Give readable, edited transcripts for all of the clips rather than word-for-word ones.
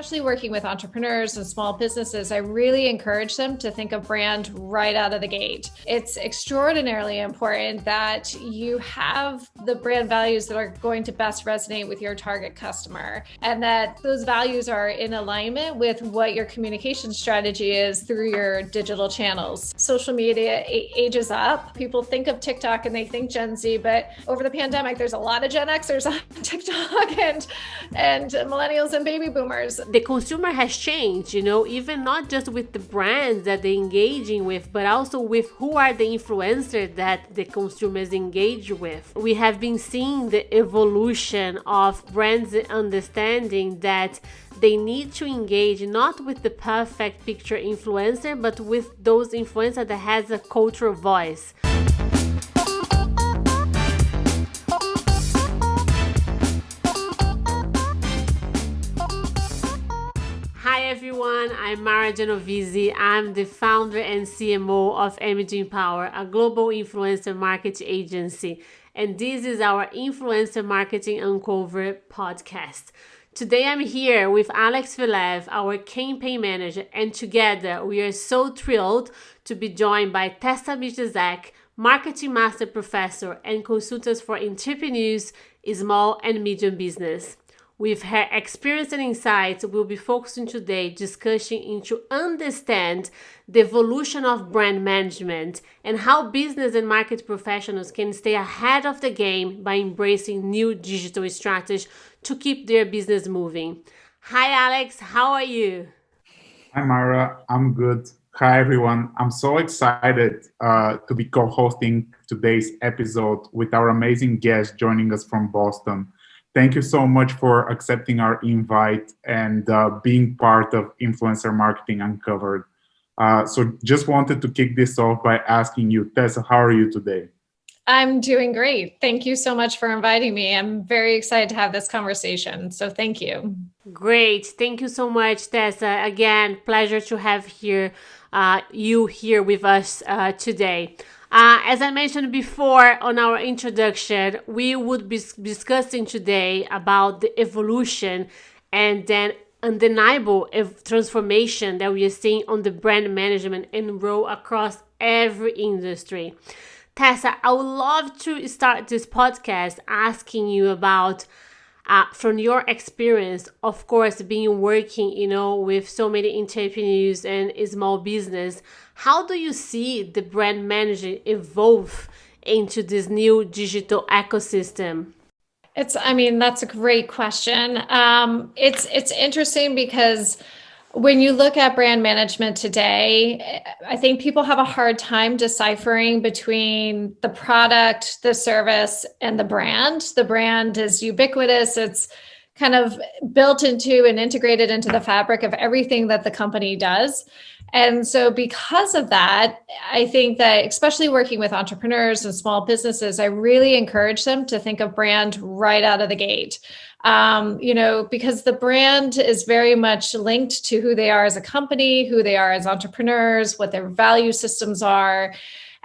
Especially working with entrepreneurs and small businesses, I really encourage them to think of brand right out of the gate. It's extraordinarily important that you have the brand values that are going to best resonate with your target customer, and that those values are in alignment with what your communication strategy is through your digital channels. Social media ages up. People think of TikTok and they think Gen Z, but over the pandemic, there's a lot of Gen Xers on TikTok and millennials and baby boomers. The consumer has changed, even not just with the brands that they're engaging with, but also with who are the influencers that the consumers engage with. We have been seeing the evolution of brands understanding that they need to engage not with the perfect picture influencer, but with those influencers that has a cultural voice. Hi everyone, I'm Mara Genovese. I'm the founder and CMO of Image Empower, a global influencer marketing agency. And this is our Influencer Marketing Uncovered podcast. Today I'm here with Alex Vilev, our campaign manager, and together we are so thrilled to be joined by Tessa Masiaszek, marketing master professor and consultant for entrepreneurs, small and medium business. With her experience and insights, we'll be focusing today discussing to understand the evolution of brand management and how business and market professionals can stay ahead of the game by embracing new digital strategies to keep their business moving. Hi, Alex. How are you? Hi, Mara. I'm good. Hi, everyone. I'm so excited to be co-hosting today's episode with our amazing guest joining us from Boston. Thank you so much for accepting our invite and being part of Influencer Marketing Uncovered. So just wanted to kick this off by asking you, Tessa, how are you today? I'm doing great. Thank you so much for inviting me. I'm very excited to have this conversation. So thank you. Great. Thank you so much, Tessa. Again, pleasure to have you here with us today. As I mentioned before on our introduction, we would be discussing today about the evolution and then undeniable transformation that we are seeing on the brand management and role across every industry. Tessa, I would love to start this podcast asking you about, from your experience, of course, working, with so many entrepreneurs and small business, how do you see the brand management evolve into this new digital ecosystem? That's a great question. It's interesting because when you look at brand management today, I think people have a hard time deciphering between the product, the service, and the brand. The brand is ubiquitous. It's kind of built into and integrated into the fabric of everything that the company does. And so because of that, I think that especially working with entrepreneurs and small businesses, I really encourage them to think of brand right out of the gate. Because the brand is very much linked to who they are as a company, who they are as entrepreneurs, what their value systems are.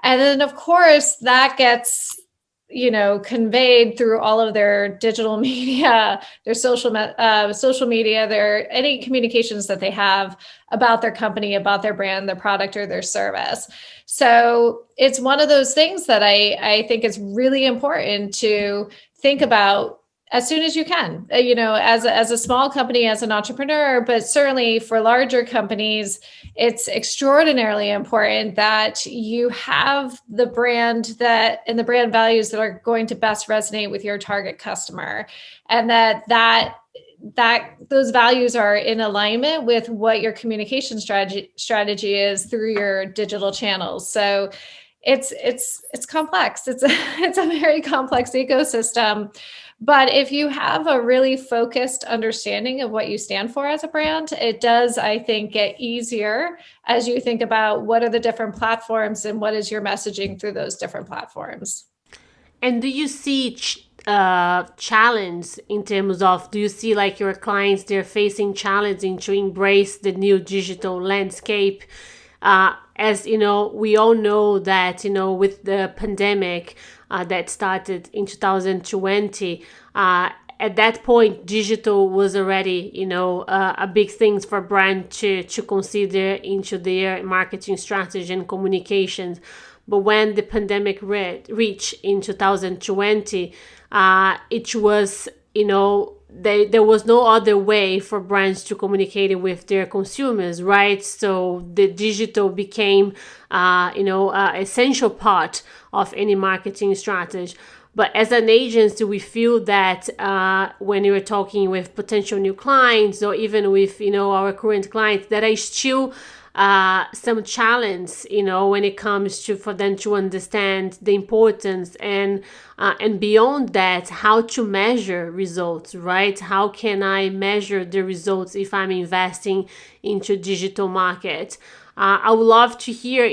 And then, of course, that gets conveyed through all of their digital media, their social media, any communications that they have about their company, about their brand, their product, or their service. So it's one of those things that I think is really important to think about as soon as you can, as a small company, as an entrepreneur, but certainly for larger companies, it's extraordinarily important that you have the brand and the brand values that are going to best resonate with your target customer, and that those values are in alignment with what your communication strategy is through your digital channels. So it's complex. It's a very complex ecosystem. But if you have a really focused understanding of what you stand for as a brand, it does, I think, get easier as you think about what are the different platforms and what is your messaging through those different platforms. And do you see challenge in terms of, do you see like your clients, they're facing challenging to embrace the new digital landscape? As we all know that, with the pandemic that started in 2020, at that point, digital was already, a big thing for brand to consider into their marketing strategy and communications. But when the pandemic reached in 2020, it was, there was no other way for brands to communicate with their consumers, right? So the digital became, essential part of any marketing strategy. But as an agency, we feel that when you're talking with potential new clients or even with, our current clients, that are still some challenge, when it comes to for them to understand the importance and beyond that, how to measure results, right? How can I measure the results if I'm investing into digital market? I would love to hear,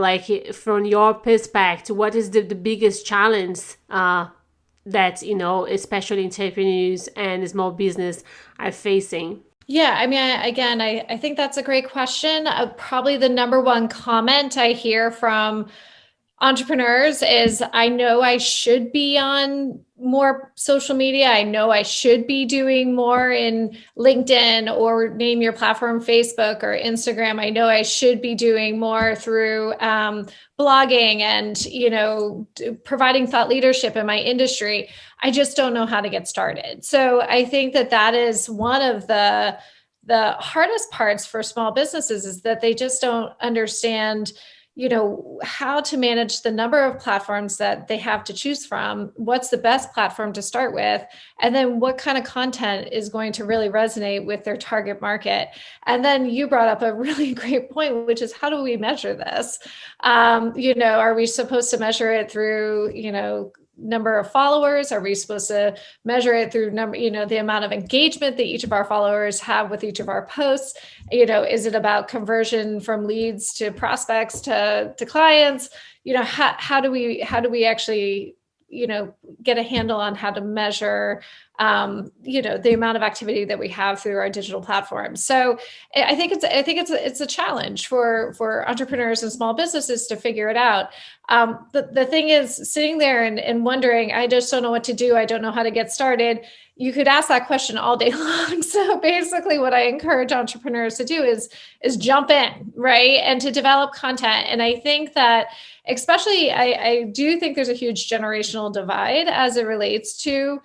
like from your perspective, what is the biggest challenge that, especially entrepreneurs and small business are facing? Yeah, I mean, I think that's a great question. Probably the number one comment I hear from entrepreneurs is, I know I should be on more social media. I know I should be doing more in LinkedIn or name your platform, Facebook or Instagram. I know I should be doing more through blogging and, providing thought leadership in my industry. I just don't know how to get started. So I think that is one of the hardest parts for small businesses, is that they just don't understand how to manage the number of platforms that they have to choose from, what's the best platform to start with, and then what kind of content is going to really resonate with their target market. And then you brought up a really great point, which is, how do we measure this? Are we supposed to measure it through, number of followers? Are we supposed to measure it through the amount of engagement that each of our followers have with each of our posts? Is it about conversion from leads to prospects to clients? How do we actually, get a handle on how to measure, the amount of activity that we have through our digital platforms? So I think it's a challenge for entrepreneurs and small businesses to figure it out. The thing is, sitting there and wondering, I just don't know what to do, I don't know how to get started. You could ask that question all day long. So basically what I encourage entrepreneurs to do is jump in, right? And to develop content. And I think that especially, I do think there's a huge generational divide as it relates to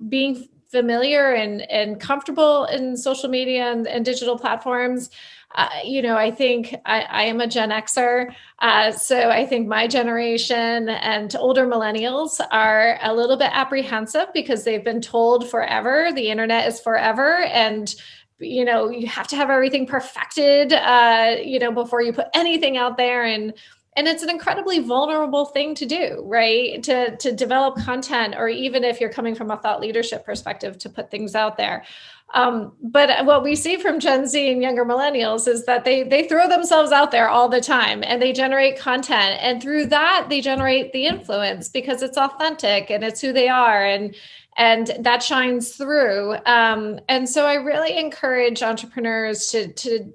being familiar and comfortable in social media and digital platforms. I think I am a Gen Xer. So I think my generation and older millennials are a little bit apprehensive because they've been told forever, the internet is forever. And you have to have everything perfected, before you put anything out there. And it's an incredibly vulnerable thing to do, right? To develop content, or even if you're coming from a thought leadership perspective, to put things out there. But what we see from Gen Z and younger millennials is that they throw themselves out there all the time, and they generate content. And through that, they generate the influence because it's authentic and it's who they are. And that shines through. And so I really encourage entrepreneurs to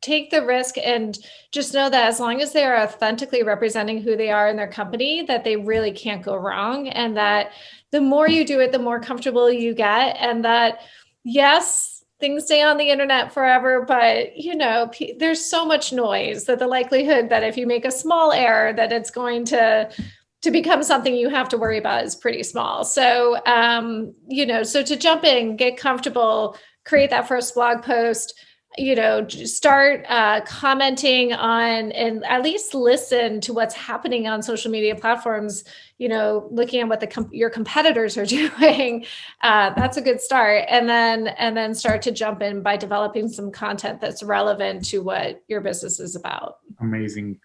take the risk and just know that as long as they are authentically representing who they are in their company, that they really can't go wrong. And that the more you do it, the more comfortable you get. And that, yes, things stay on the internet forever, but there's so much noise that the likelihood that if you make a small error, that it's going to become something you have to worry about is pretty small. So, so to jump in, get comfortable, create that first blog post, start commenting on, and at least listen to what's happening on social media platforms, looking at what your competitors are doing. That's a good start. And then start to jump in by developing some content that's relevant to what your business is about. Amazing.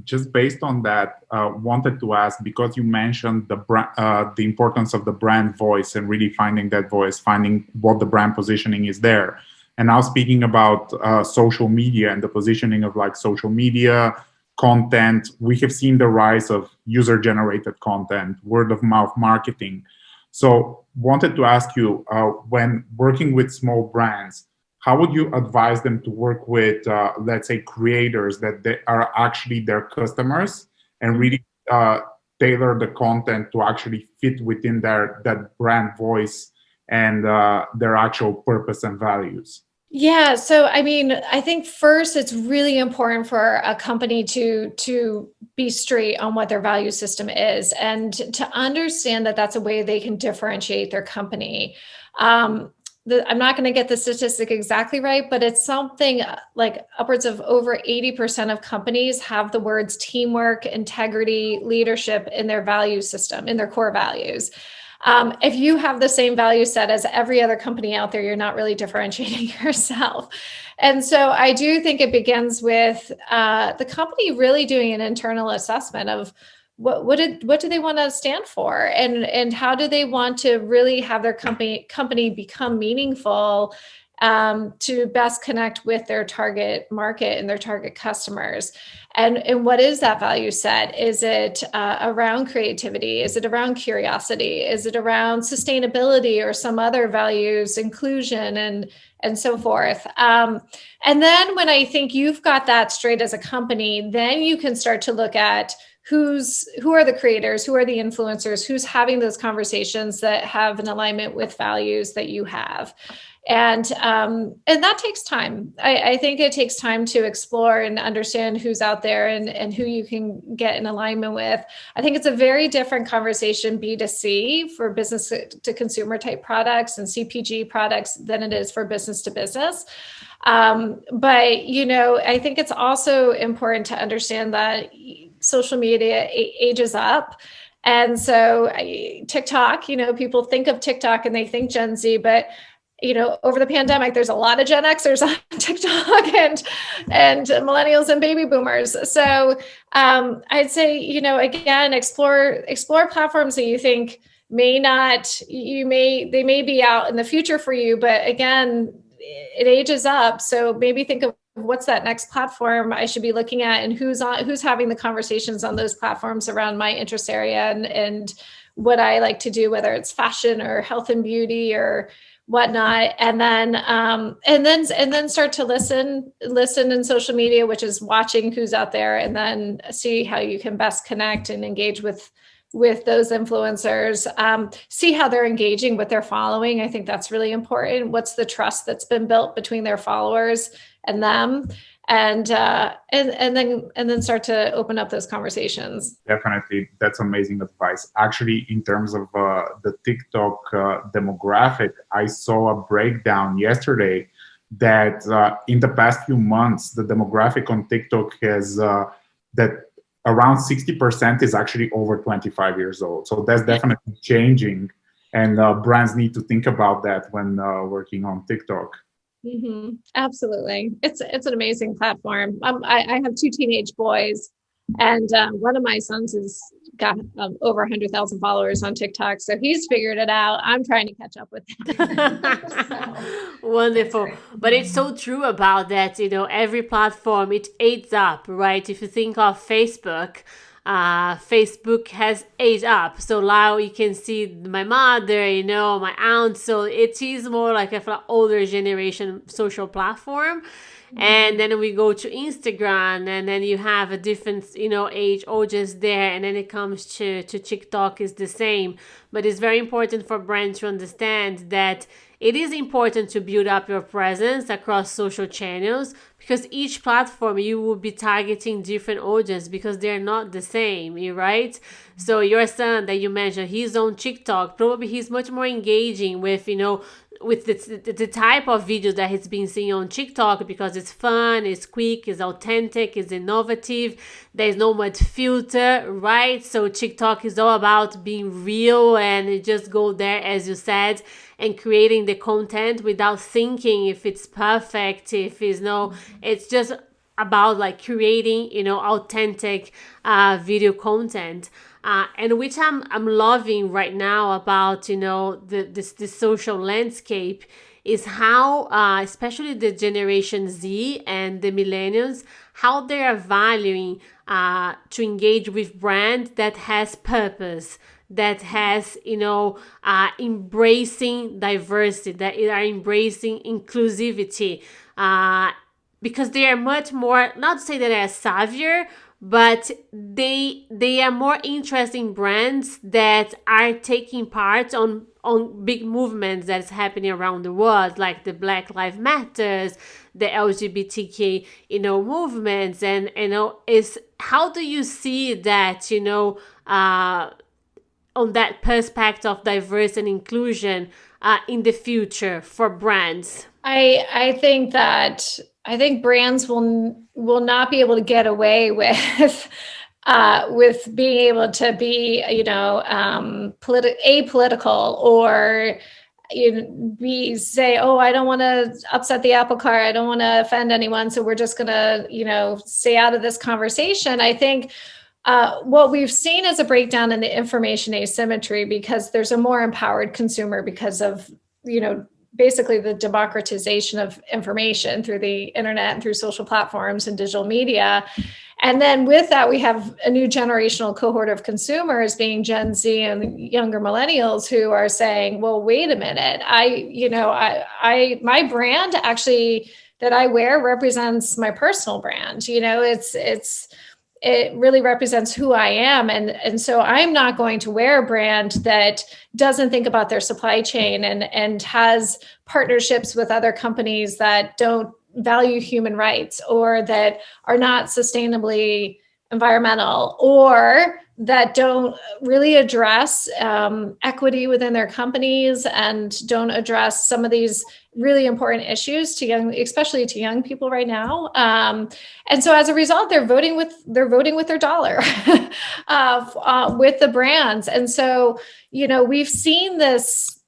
Just based on that, wanted to ask, because you mentioned the importance of the brand voice and really finding that voice, finding what the brand positioning is there. And now speaking about social media and the positioning of like social media content, we have seen the rise of user-generated content, word of mouth marketing. So wanted to ask you, when working with small brands, how would you advise them to work with, let's say, creators that they are actually their customers, and really tailor the content to actually fit within that brand voice and their actual purpose and values? Yeah. So, I mean, I think first it's really important for a company to be straight on what their value system is and to understand that that's a way they can differentiate their company. I'm not going to get the statistic exactly right, but it's something like upwards of over 80% of companies have the words teamwork, integrity, leadership in their value system, in their core values. If you have the same value set as every other company out there, you're not really differentiating yourself. And so I do think it begins with the company really doing an internal assessment of what do they want to stand for, and how do they want to really have their company become meaningful to best connect with their target market and their target customers. And what is that value set? Is it around creativity? Is it around curiosity? Is it around sustainability or some other values, inclusion, and so forth? And then when I think you've got that straight as a company, then you can start to look at who are the creators, who are the influencers, who's having those conversations that have an alignment with values that you have. And that takes time. I think it takes time to explore and understand who's out there and who you can get in alignment with. I think it's a very different conversation B2C for business to consumer type products and CPG products than it is for business to business. But, you know, I think it's also important to understand that social media ages up. And so TikTok, you know, people think of TikTok and they think Gen Z, but you know, over the pandemic, there's a lot of Gen Xers on TikTok and millennials and baby boomers. So I'd say, you know, again, explore platforms that you think they may be out in the future for you, but again, it ages up. So maybe think of what's that next platform I should be looking at, and who's having the conversations on those platforms around my interest area and what I like to do, whether it's fashion or health and beauty or whatnot, and then start to listen in social media, which is watching who's out there, and then see how you can best connect and engage with those influencers. See how they're engaging with their following. I think that's really important. What's the trust that's been built between their followers and them? And then start to open up those conversations. Definitely, that's amazing advice. Actually, in terms of the TikTok demographic, I saw a breakdown yesterday that in the past few months, the demographic on TikTok has that around 60% is actually over 25 years old. So that's definitely changing, and brands need to think about that when working on TikTok. Mm-hmm. Absolutely. It's an amazing platform. I have 2 teenage boys, and one of my sons has got over 100,000 followers on TikTok. So he's figured it out. I'm trying to catch up with him. Wonderful. But it's so true about that. You know, every platform, it aids up, right? If you think of Facebook, Facebook has aged up. So now you can see my mother, you know, my aunt. So it is more like an older generation social platform. And then we go to Instagram, and then you have a different, you know, age audience there. And then it comes to TikTok is the same. But it's very important for brands to understand that it is important to build up your presence across social channels, because each platform you will be targeting different audience because they're not the same, right? So your son that you mentioned, he's on TikTok. Probably he's much more engaging with, you know, with the type of videos that he's been seeing on TikTok, because it's fun, it's quick, it's authentic, it's innovative, there's no much filter, right? So TikTok is all about being real, and it just go there, as you said, and creating the content without thinking if it's perfect, if it's no, it's just about like creating, you know, authentic video content. And which I'm loving right now about, you know, this social landscape is how, especially the Generation Z and the millennials, how they are valuing to engage with brand that has purpose, that has, you know, embracing diversity, that are embracing inclusivity, because they are much more, not to say that they are savvier, but they are more interesting brands that are taking part on big movements that's happening around the world, like the Black Lives Matters, the LGBTQ, movements. And, is how do you see that, on that perspective of diversity and inclusion in the future for brands? I think brands will not be able to get away with being able to be, apolitical, or say, oh, I don't want to upset the apple cart, I don't want to offend anyone, so we're just gonna, stay out of this conversation. I think what we've seen is a breakdown in the information asymmetry, because there's a more empowered consumer because of, basically the democratization of information through the internet and through social platforms and digital media. And then with that, we have a new generational cohort of consumers, being Gen Z and younger millennials, who are saying, well, wait a minute, my brand actually that I wear represents my personal brand. It really represents who I am. And so I'm not going to wear a brand that doesn't think about their supply chain and has partnerships with other companies that don't value human rights, or that are not sustainably environmental, or that don't really address equity within their companies, and don't address some of these really important issues especially to young people right now. And so as a result, they're voting with their dollar with the brands. And so, we've seen this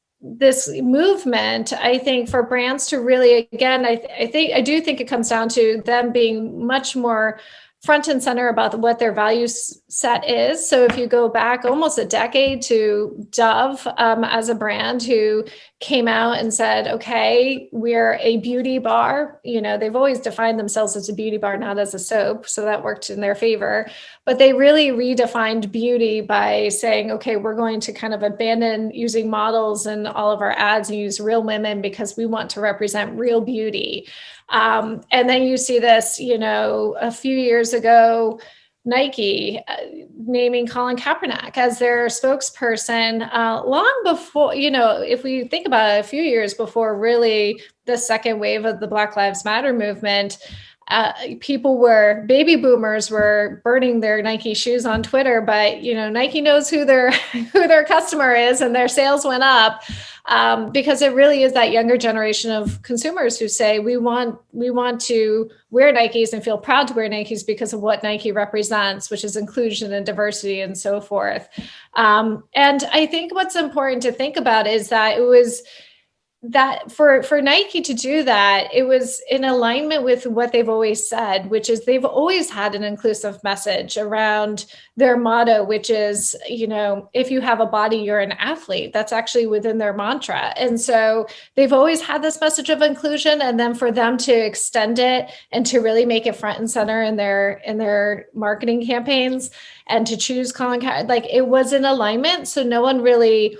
movement, I think, for brands to really, again, I do think it comes down to them being much more front and center about what their value set is. So if you go back almost a decade to Dove as a brand, who came out and said, okay, we're a beauty bar. They've always defined themselves as a beauty bar, not as a soap. So that worked in their favor. But they really redefined beauty by saying, okay, we're going to kind of abandon using models in all of our ads and use real women, because we want to represent real beauty. And then you see this, a few years ago, Nike naming Colin Kaepernick as their spokesperson, long before, if we think about it, a few years before really the second wave of the Black Lives Matter movement. Baby boomers were burning their Nike shoes on Twitter, but Nike knows who their customer is, and their sales went up because it really is that younger generation of consumers who say we want to wear Nikes and feel proud to wear Nikes because of what Nike represents, which is inclusion and diversity and so forth. And I think what's important to think about is that it was that for Nike to do that, it was in alignment with what they've always said, which is they've always had an inclusive message around their motto, which is, if you have a body, you're an athlete. That's actually within their mantra. And so they've always had this message of inclusion, and then for them to extend it and to really make it front and center in their marketing campaigns, and to choose Colin Kaepernick, like, it was in alignment. So no one really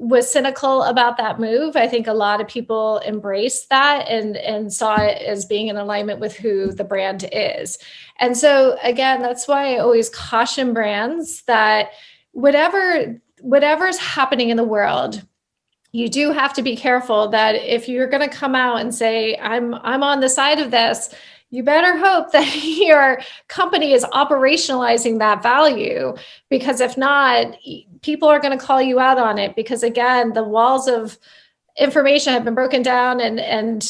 was cynical about that move. I think a lot of people embraced that and saw it as being in alignment with who the brand is. And so again, that's why I always caution brands that whatever's happening in the world, you do have to be careful that if you're going to come out and say, I'm on the side of this, you better hope that your company is operationalizing that value, because if not, people are going to call you out on it, because again, the walls of information have been broken down, and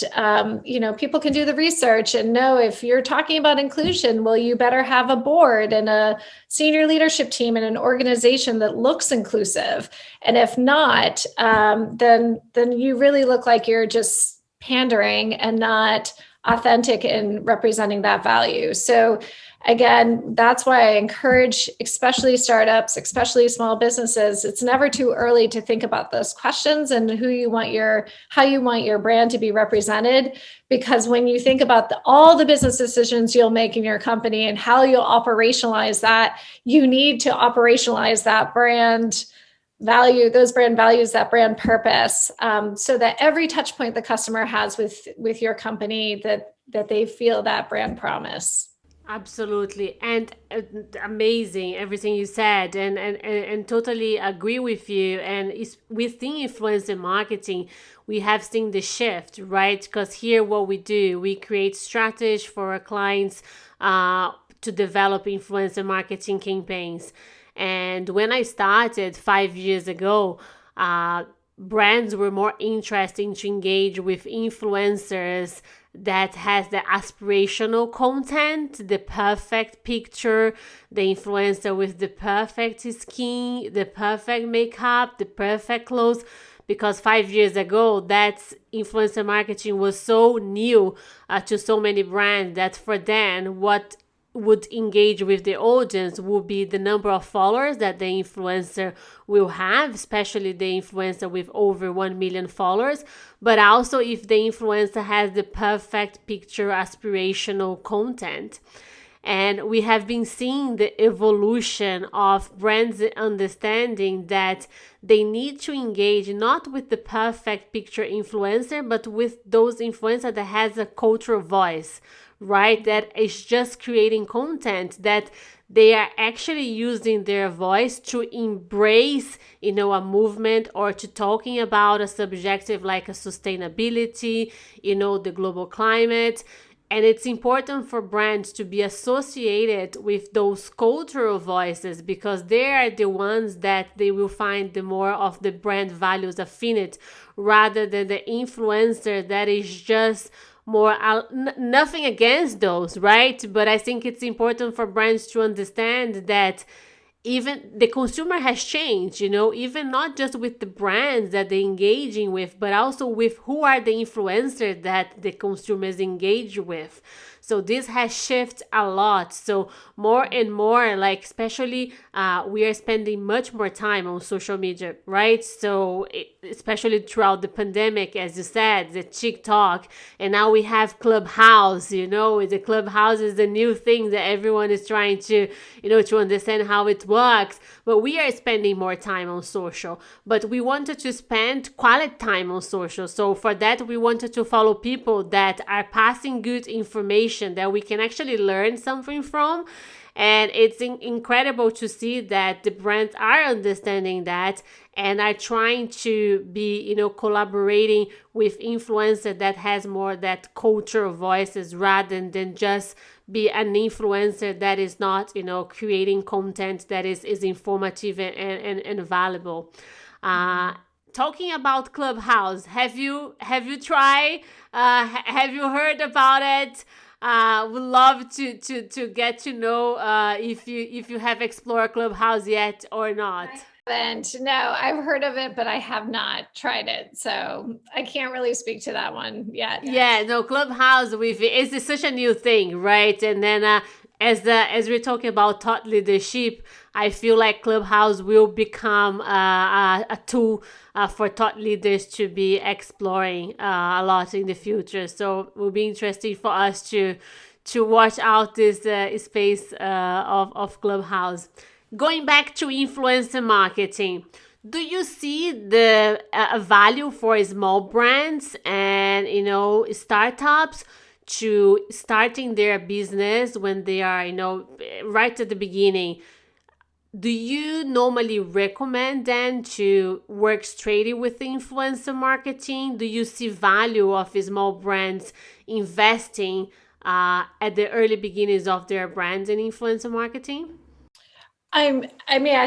people can do the research and know if you're talking about inclusion, well, you better have a board and a senior leadership team and an organization that looks inclusive. And if not, then you really look like you're just pandering and not authentic in representing that value. So again, that's why I encourage, especially startups, especially small businesses, it's never too early to think about those questions and how you want your brand to be represented. Because when you think about all the business decisions you'll make in your company and how you'll operationalize that, you need to operationalize that brand value, those brand values, that brand purpose, so that every touch point the customer has with your company, that they feel that brand promise. Absolutely. And amazing everything you said, and totally agree with you. And it's, within influencer marketing, we have seen the shift, right? Because here what we do, we create strategy for our clients to develop influencer marketing campaigns. And when I started 5 years ago, brands were more interested to engage with influencers that has the aspirational content, the perfect picture, the influencer with the perfect skin, the perfect makeup, the perfect clothes. Because 5 years ago, that influencer marketing was so new to so many brands that for them, what would engage with the audience would be the number of followers that the influencer will have, especially the influencer with over 1 million followers, but also if the influencer has the perfect picture aspirational content. And we have been seeing the evolution of brands understanding that they need to engage not with the perfect picture influencer, but with those influencers that has a cultural voice, right? That is just creating content that they are actually using their voice to embrace, a movement, or to talking about a subjective like a sustainability, the global climate. And it's important for brands to be associated with those cultural voices because they are the ones that they will find the more of the brand values affinity rather than the influencer that is just more nothing against those, right? But I think it's important for brands to understand that even the consumer has changed, even not just with the brands that they're engaging with, but also with who are the influencers that the consumers engage with. So this has shifted a lot. So more and more, like especially we are spending much more time on social media, right? So especially throughout the pandemic, as you said, the TikTok, and now we have Clubhouse, the Clubhouse is the new thing that everyone is trying to, to understand how it works. But we are spending more time on social, but we wanted to spend quality time on social. So for that, we wanted to follow people that are passing good information that we can actually learn something from. And it's incredible to see that the brands are understanding that and are trying to be, collaborating with influencers that has more that cultural voices rather than just be an influencer that is not, creating content that is informative and valuable. Talking about Clubhouse, have you tried? Have you heard about it? Would love to get to know if you have explored Clubhouse yet or not. And no, I've heard of it, but I have not tried it, so I can't really speak to that one yet. Yeah, no, Clubhouse it's such a new thing, right? And then as we're talking about thought leadership, I feel like Clubhouse will become a tool for thought leaders to be exploring a lot in the future. So it will be interesting for us to watch out this space of Clubhouse. Going back to influencer marketing, do you see the value for small brands and startups to starting their business when they are right at the beginning? Do you normally recommend them to work straight with influencer marketing? Do you see value of small brands investing at the early beginnings of their brands in influencer marketing? I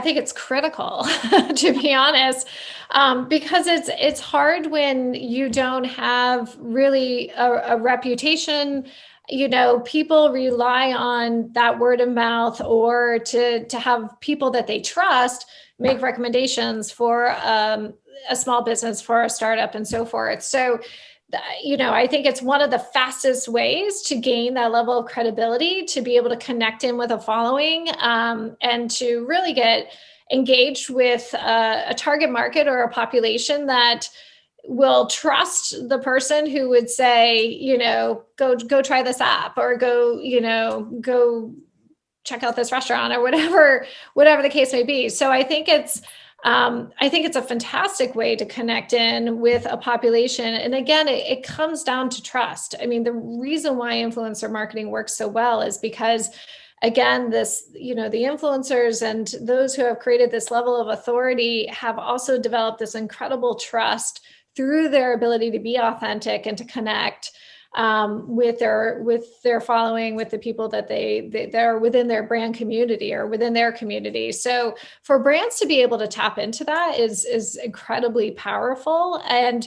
think it's critical to be honest, because it's hard when you don't have really a reputation. People rely on that word of mouth or to have people that they trust make recommendations for a small business, for a startup, and so forth. So I think it's one of the fastest ways to gain that level of credibility, to be able to connect in with a following, and to really get engaged with a target market or a population that will trust the person who would say, go try this app, or go check out this restaurant, or whatever the case may be. So I think it's I think it's a fantastic way to connect in with a population. And again, it comes down to trust. I mean, the reason why influencer marketing works so well is because, again, the influencers and those who have created this level of authority have also developed this incredible trust through their ability to be authentic and to connect with their following, with the people that they're within their brand community or within their community. So for brands to be able to tap into that is incredibly powerful. And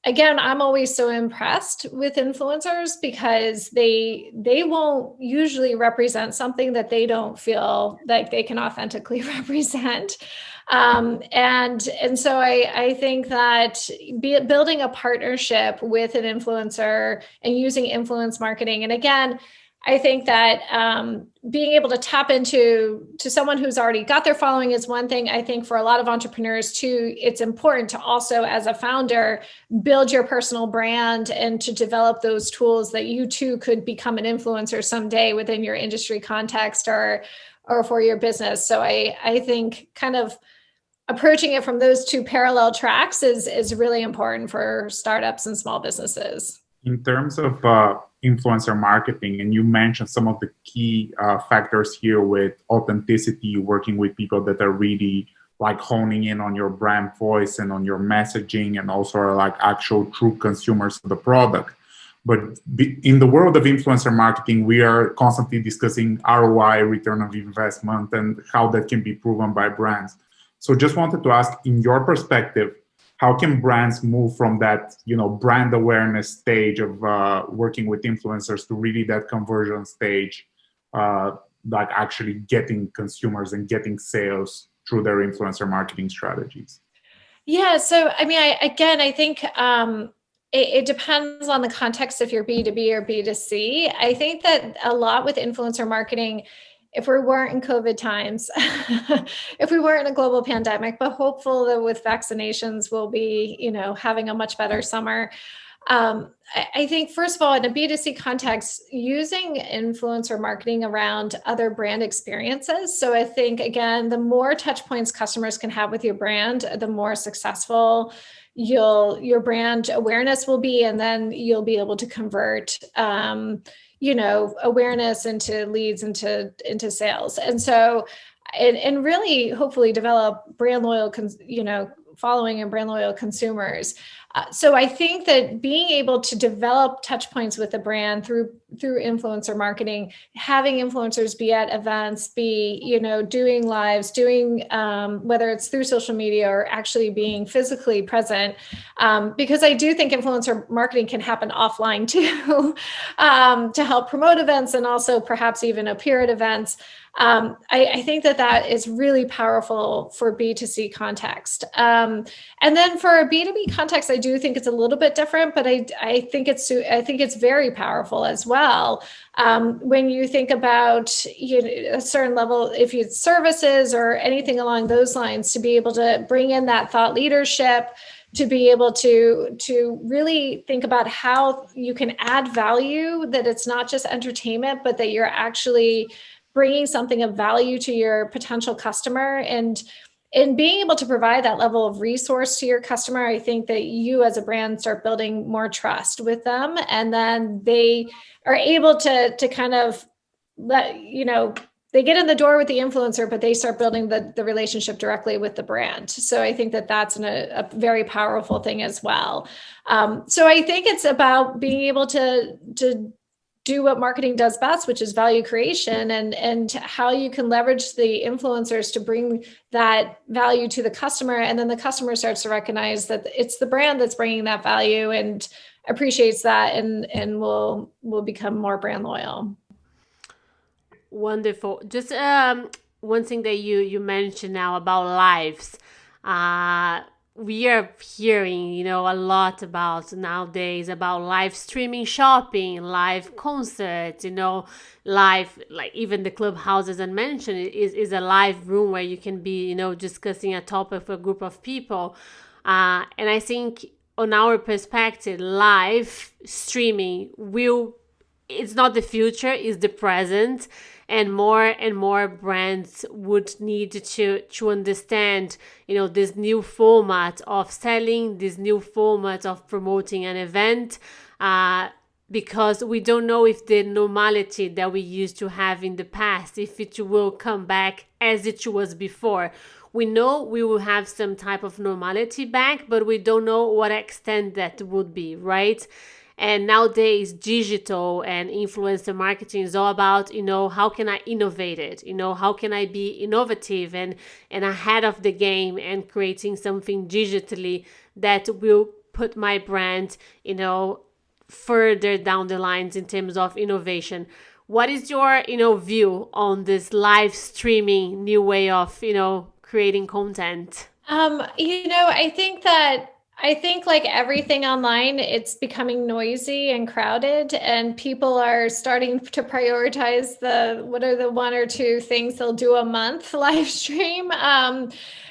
again, I'm always so impressed with influencers because they won't usually represent something that they don't feel like they can authentically represent. And so I think that building a partnership with an influencer and using influence marketing, and again, I think that being able to tap into someone who's already got their following is one thing. I think for a lot of entrepreneurs too, it's important to also, as a founder, build your personal brand and to develop those tools that you too could become an influencer someday within your industry context or for your business. So I think kind of approaching it from those two parallel tracks is really important for startups and small businesses. In terms of influencer marketing, and you mentioned some of the key factors here with authenticity, working with people that are really like honing in on your brand voice and on your messaging, and also are like actual true consumers of the product. But in the world of influencer marketing, we are constantly discussing ROI, return of investment, and how that can be proven by brands. So just wanted to ask, in your perspective, how can brands move from that, brand awareness stage of working with influencers to really that conversion stage, like actually getting consumers and getting sales through their influencer marketing strategies? Yeah. So, I mean, I think it depends on the context if you're B2B or B2C. I think that a lot with influencer marketing, if we weren't in COVID times, if we weren't in a global pandemic, but hopeful that with vaccinations, we'll be, having a much better summer. I think, first of all, in a B2C context, using influencer marketing around other brand experiences. So I think, again, the more touch points customers can have with your brand, the more successful your brand awareness will be, and then you'll be able to convert awareness into leads, into sales. And so, and really hopefully develop brand loyal, following and brand loyal consumers. So I think that being able to develop touch points with the brand through influencer marketing, having influencers be at events, doing lives, doing whether it's through social media or actually being physically present, because I do think influencer marketing can happen offline too, to help promote events and also perhaps even appear at events. I think that is really powerful for B2C context. And then for a B2B context, I do think it's a little bit different, but I think it's very powerful as well. When you think about a certain level, if it's services or anything along those lines, to be able to bring in that thought leadership, to be able to really think about how you can add value, that it's not just entertainment, but that you're actually bringing something of value to your potential customer, and being able to provide that level of resource to your customer. I think that you as a brand start building more trust with them, and then they are able to kind of they get in the door with the influencer, but they start building the relationship directly with the brand. So I think that's a very powerful thing as well. So I think it's about being able to do what marketing does best, which is value creation, and how you can leverage the influencers to bring that value to the customer. And then the customer starts to recognize that it's the brand that's bringing that value and appreciates that, and will become more brand loyal. Wonderful. Just one thing that you mentioned now about lives. We are hearing, a lot about nowadays about live streaming shopping, live concerts, live, like even the clubhouses I mentioned is a live room where you can be, discussing a topic with a group of people. And I think on our perspective, live streaming will it's not the future, it's the present. And more brands would need to understand, this new format of selling, this new format of promoting an event, because we don't know if the normality that we used to have in the past, if it will come back as it was before. We know we will have some type of normality back, but we don't know what extent that would be, right? And nowadays, digital and influencer marketing is all about, how can I innovate it? How can I be innovative and ahead of the game and creating something digitally that will put my brand, further down the lines in terms of innovation. What is your, view on this live streaming new way of, creating content? I think like everything online, it's becoming noisy and crowded, and people are starting to prioritize what are the one or two things they'll do a month live stream.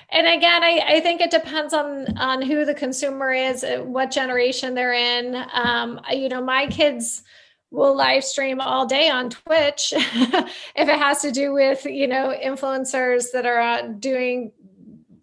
And again, I think it depends on who the consumer is, what generation they're in. My kids will live stream all day on Twitch if it has to do with, influencers that are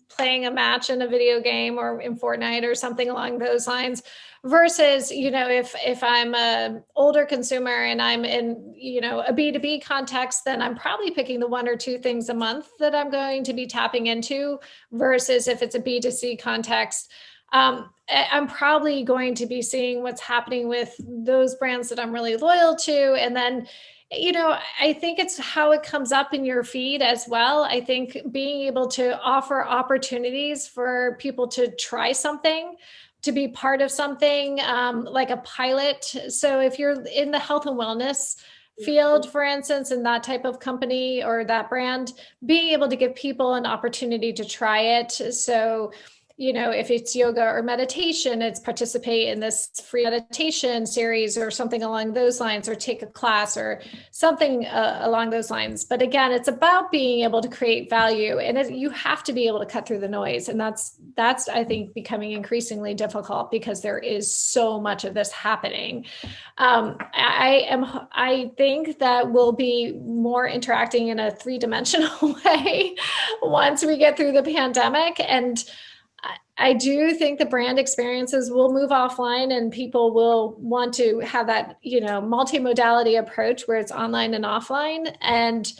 playing a match in a video game or in Fortnite or something along those lines, versus, if I'm a older consumer and I'm in, a B2B context, then I'm probably picking the one or two things a month that I'm going to be tapping into, versus if it's a B2C context, I'm probably going to be seeing what's happening with those brands that I'm really loyal to. And then, I think it's how it comes up in your feed as well. I think being able to offer opportunities for people to try something, to be part of something, like a pilot. So if you're in the health and wellness field, for instance, in that type of company or that brand, being able to give people an opportunity to try it. So, if it's yoga or meditation, it's participate in this free meditation series or something along those lines, or take a class or something along those lines. But again, it's about being able to create value, and you have to be able to cut through the noise. And that's, I think, becoming increasingly difficult because there is so much of this happening. I think that we'll be more interacting in a 3-dimensional way once we get through the pandemic. And I do think the brand experiences will move offline, and people will want to have that, multimodality approach where it's online and offline. And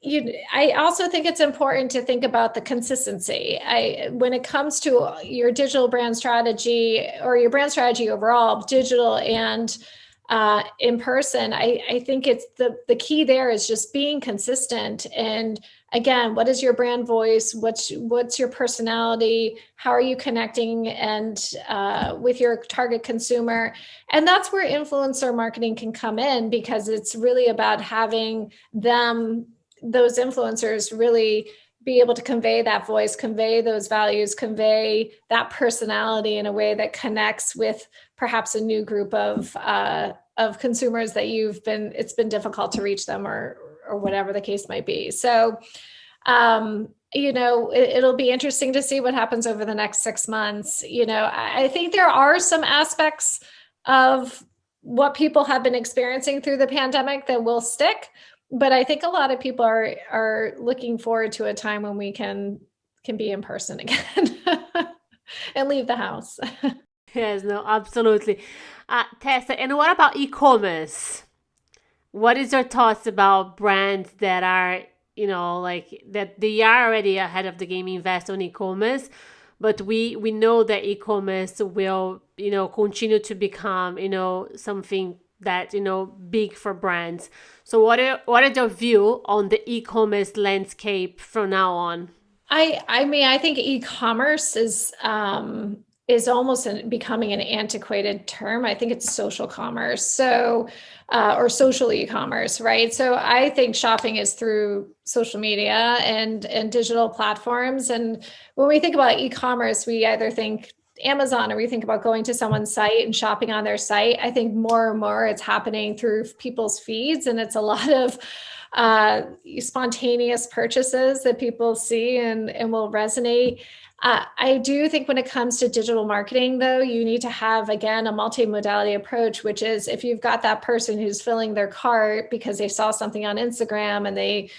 I also think it's important to think about the consistency. When it comes to your digital brand strategy or your brand strategy overall, digital and in person, I think it's the key there is just being consistent. And again, what is your brand voice? What's your personality? How are you connecting and with your target consumer? And that's where influencer marketing can come in, because it's really about having those influencers really be able to convey that voice, convey those values, convey that personality in a way that connects with perhaps a new group of consumers that it's been difficult to reach them, or whatever the case might be. So, it'll be interesting to see what happens over the next 6 months. I think there are some aspects of what people have been experiencing through the pandemic that will stick. But I think a lot of people are looking forward to a time when we can be in person again and leave the house. Yes, no, absolutely. Tessa, and what about e-commerce? What is your thoughts about brands that are, that they are already ahead of the game, invest on e-commerce, but we know that e-commerce will, continue to become, something that, big for brands. So what are your view on the e-commerce landscape from now on? I think e-commerce is almost becoming an antiquated term. I think it's social commerce. So, or social e-commerce, right? So I think shopping is through social media and digital platforms. And when we think about e-commerce, we either think Amazon, or we think about going to someone's site and shopping on their site. I think more and more it's happening through people's feeds, and it's a lot of spontaneous purchases that people see and will resonate. I do think when it comes to digital marketing, though, you need to have, again, a multimodality approach, which is if you've got that person who's filling their cart because they saw something on Instagram and they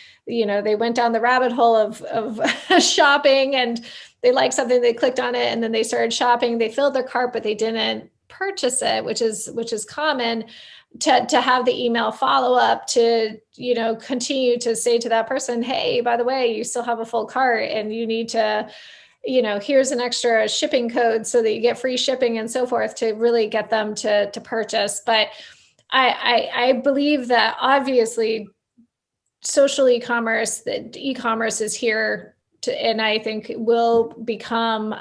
went down the rabbit hole of shopping and they liked something, they clicked on it and then they started shopping, they filled their cart, but they didn't purchase it, which is common. To have the email follow-up to, continue to say to that person, hey, by the way, you still have a full cart and you need to, here's an extra shipping code so that you get free shipping and so forth, to really get them to purchase. But I believe that obviously social e-commerce, the e-commerce is here and I think will become,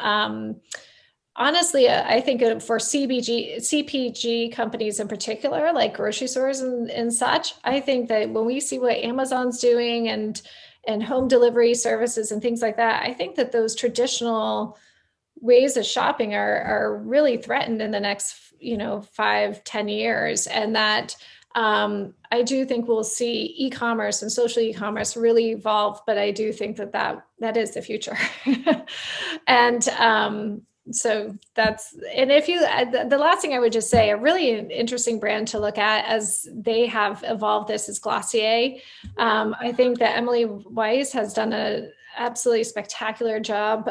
honestly, I think for CPG companies in particular, like grocery stores and such, I think that when we see what Amazon's doing and home delivery services and things like that, I think that those traditional ways of shopping are really threatened in the next, 5-10 years. And that I do think we'll see e-commerce and social e-commerce really evolve, but I do think that is the future. And so the last thing I would just say, a really interesting brand to look at as they have evolved this is Glossier. I think that Emily Weiss has done an absolutely spectacular job.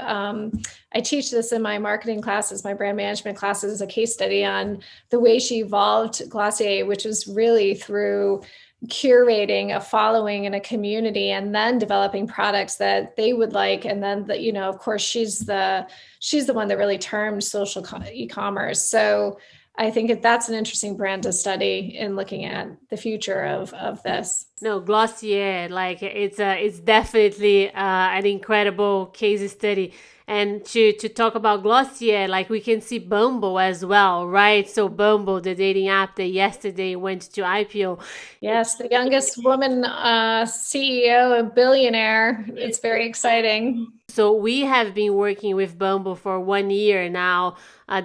I teach this in my marketing classes, my brand management classes, as a case study on the way she evolved Glossier, which is really through curating a following and a community and then developing products that they would like. And then, of course, she's the one that really termed social e-commerce. So I think that's an interesting brand to study in looking at the future of this. No, Glossier, like it's definitely an incredible case study. And to talk about Glossier, like we can see Bumble as well, right? So Bumble, the dating app that yesterday went to IPO. Yes, the youngest woman CEO, a billionaire. It's very exciting. So we have been working with Bumble for 1 year now,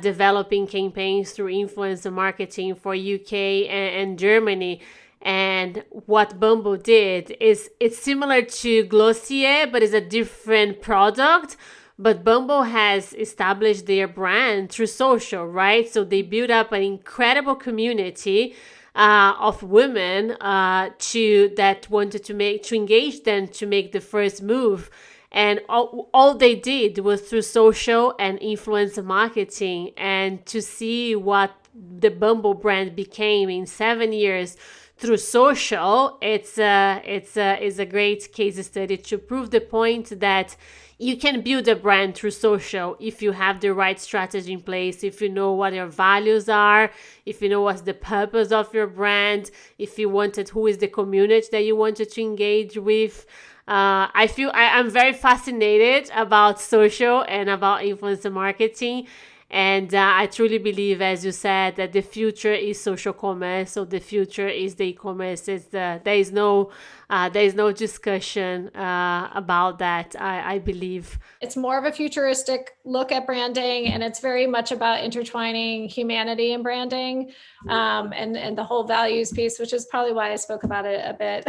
developing campaigns through influencer marketing for UK and Germany. And what Bumble did is it's similar to Glossier, but it's a different product. But Bumble has established their brand through social, right? So they built up an incredible community of women that wanted to engage them to make the first move. And all they did was through social and influencer marketing. And to see what the Bumble brand became in 7 years through social, it's a great case study to prove the point that you can build a brand through social if you have the right strategy in place, if you know what your values are, if you know what's the purpose of your brand, if you wanted, who is the community that you wanted to engage with. I'm very fascinated about social and about influencer marketing. And I truly believe, as you said, that the future is social commerce. So the future is the e-commerce. There is no discussion about that. I believe it's more of a futuristic look at branding, and it's very much about intertwining humanity and branding, and the whole values piece, which is probably why I spoke about it a bit.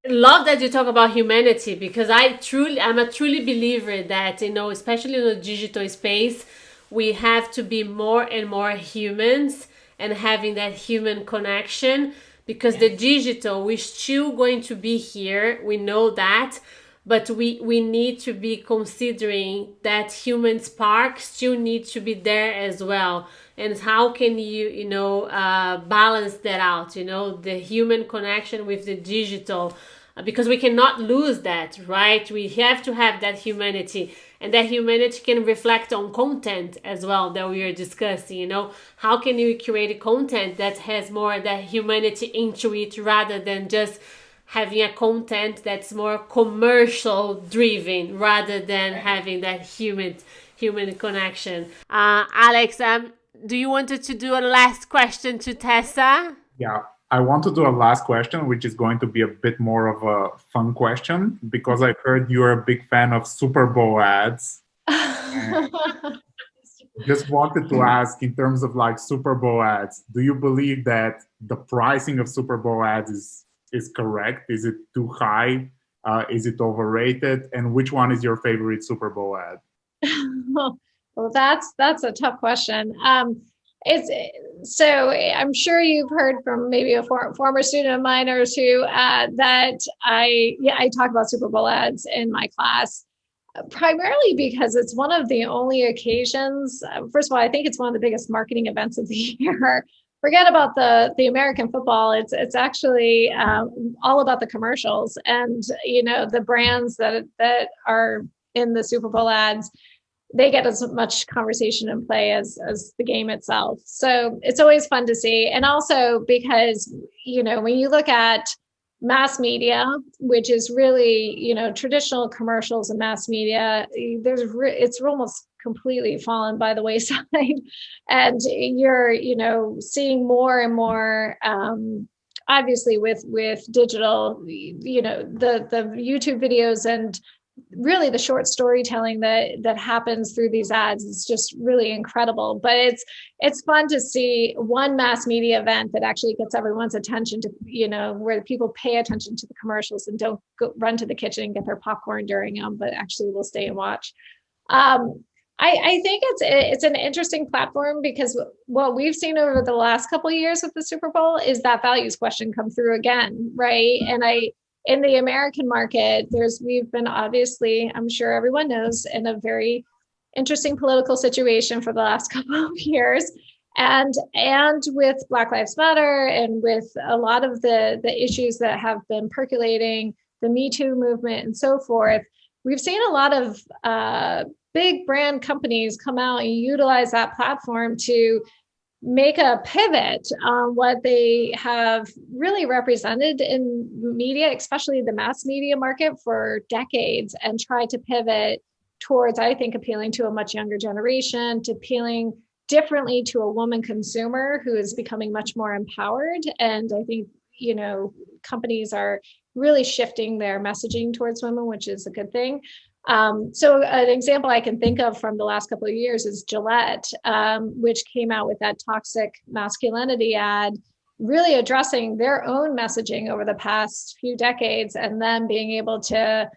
Love that you talk about humanity, because I'm a truly believer that, especially in the digital space, we have to be more and more humans and having that human connection, because the digital, we're still going to be here. We know that, but we need to be considering that human spark still needs to be there as well. And how can you, balance that out, the human connection with the digital, because we cannot lose that, right? We have to have that humanity, and that humanity can reflect on content as well that we are discussing, how can you create a content that has more of that humanity into it, rather than just having a content that's more commercial driven, rather than having that human connection. Alex, do you want to do a last question to Tessa? Yeah, I want to do a last question, which is going to be a bit more of a fun question, because I heard you're a big fan of Super Bowl ads. Just wanted to ask, in terms of like Super Bowl ads, do you believe that the pricing of Super Bowl ads is correct? Is it too high? Is it overrated? And which one is your favorite Super Bowl ad? Well, that's a tough question. It's so I'm sure you've heard from maybe a former student of mine or two that I talk about Super Bowl ads in my class, primarily because it's one of the only occasions. First of all, I think it's one of the biggest marketing events of the year. Forget about the American football. It's actually all about the commercials and the brands that are in the Super Bowl ads. They get as much conversation and play as the game itself. So it's always fun to see. And also because, when you look at mass media, which is really, traditional commercials and mass media, it's almost completely fallen by the wayside. And you're, seeing more and more, obviously with digital, the YouTube videos and really the short storytelling that happens through these ads is just really incredible. But it's fun to see one mass media event that actually gets everyone's attention to, where people pay attention to the commercials and don't run to the kitchen and get their popcorn during them, but actually will stay and watch. I think it's an interesting platform because what we've seen over the last couple of years with the Super Bowl is that values question come through again, right? And in the American market, we've been obviously, I'm sure everyone knows, in a very interesting political situation for the last couple of years. And with Black Lives Matter and with a lot of the issues that have been percolating, the Me Too movement and so forth, we've seen a lot of big brand companies come out and utilize that platform to make a pivot on what they have really represented in media, especially the mass media market for decades, and try to pivot towards, I think, appealing to a much younger generation, to appealing differently to a woman consumer who is becoming much more empowered. And I think, companies are really shifting their messaging towards women, which is a good thing. So an example I can think of from the last couple of years is Gillette, which came out with that toxic masculinity ad, really addressing their own messaging over the past few decades, and then being able to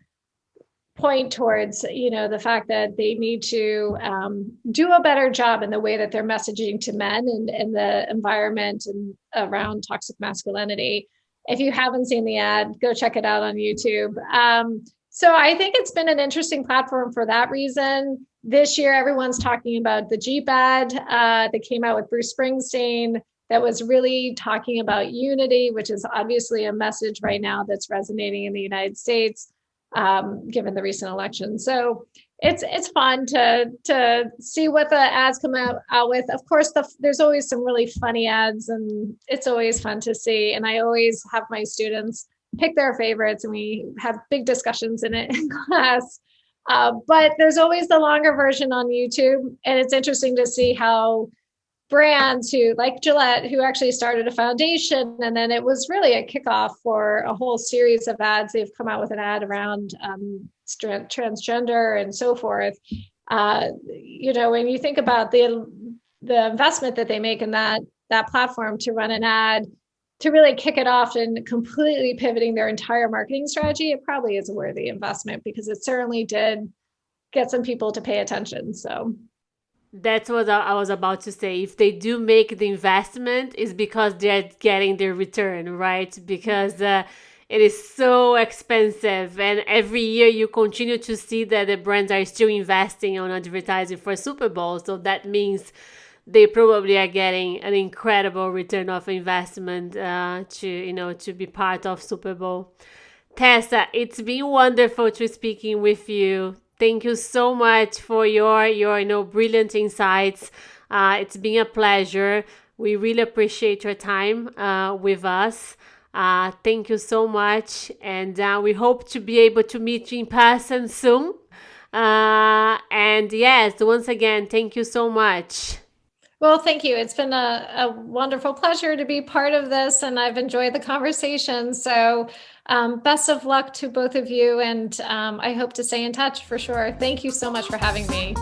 point towards, the fact that they need to do a better job in the way that they're messaging to men and the environment and around toxic masculinity. If you haven't seen the ad, go check it out on YouTube. So I think it's been an interesting platform for that reason. This year, everyone's talking about the Jeep ad that came out with Bruce Springsteen that was really talking about unity, which is obviously a message right now that's resonating in the United States, given the recent election. So it's fun to see what the ads come out with. Of course, there's always some really funny ads, and it's always fun to see. And I always have my students pick their favorites, and we have big discussions in it in class. But there's always the longer version on YouTube. And it's interesting to see how brands who, like Gillette, who actually started a foundation, and then it was really a kickoff for a whole series of ads. They've come out with an ad around transgender and so forth. When you think about the investment that they make in that platform to run an ad, to really kick it off and completely pivoting their entire marketing strategy, it probably is a worthy investment because it certainly did get some people to pay attention. So that's what I was about to say. If they do make the investment, it's because they're getting their return, right? Because it is so expensive. And every year you continue to see that the brands are still investing on advertising for Super Bowl. So that means they probably are getting an incredible return of investment to be part of Super Bowl. Tessa, it's been wonderful to speaking with you. Thank you so much for your brilliant insights. It's been a pleasure. We really appreciate your time with us. Thank you so much, and we hope to be able to meet you in person soon. And yes, once again, thank you so much. Well, thank you. It's been a wonderful pleasure to be part of this, and I've enjoyed the conversation. So best of luck to both of you, and I hope to stay in touch for sure. Thank you so much for having me.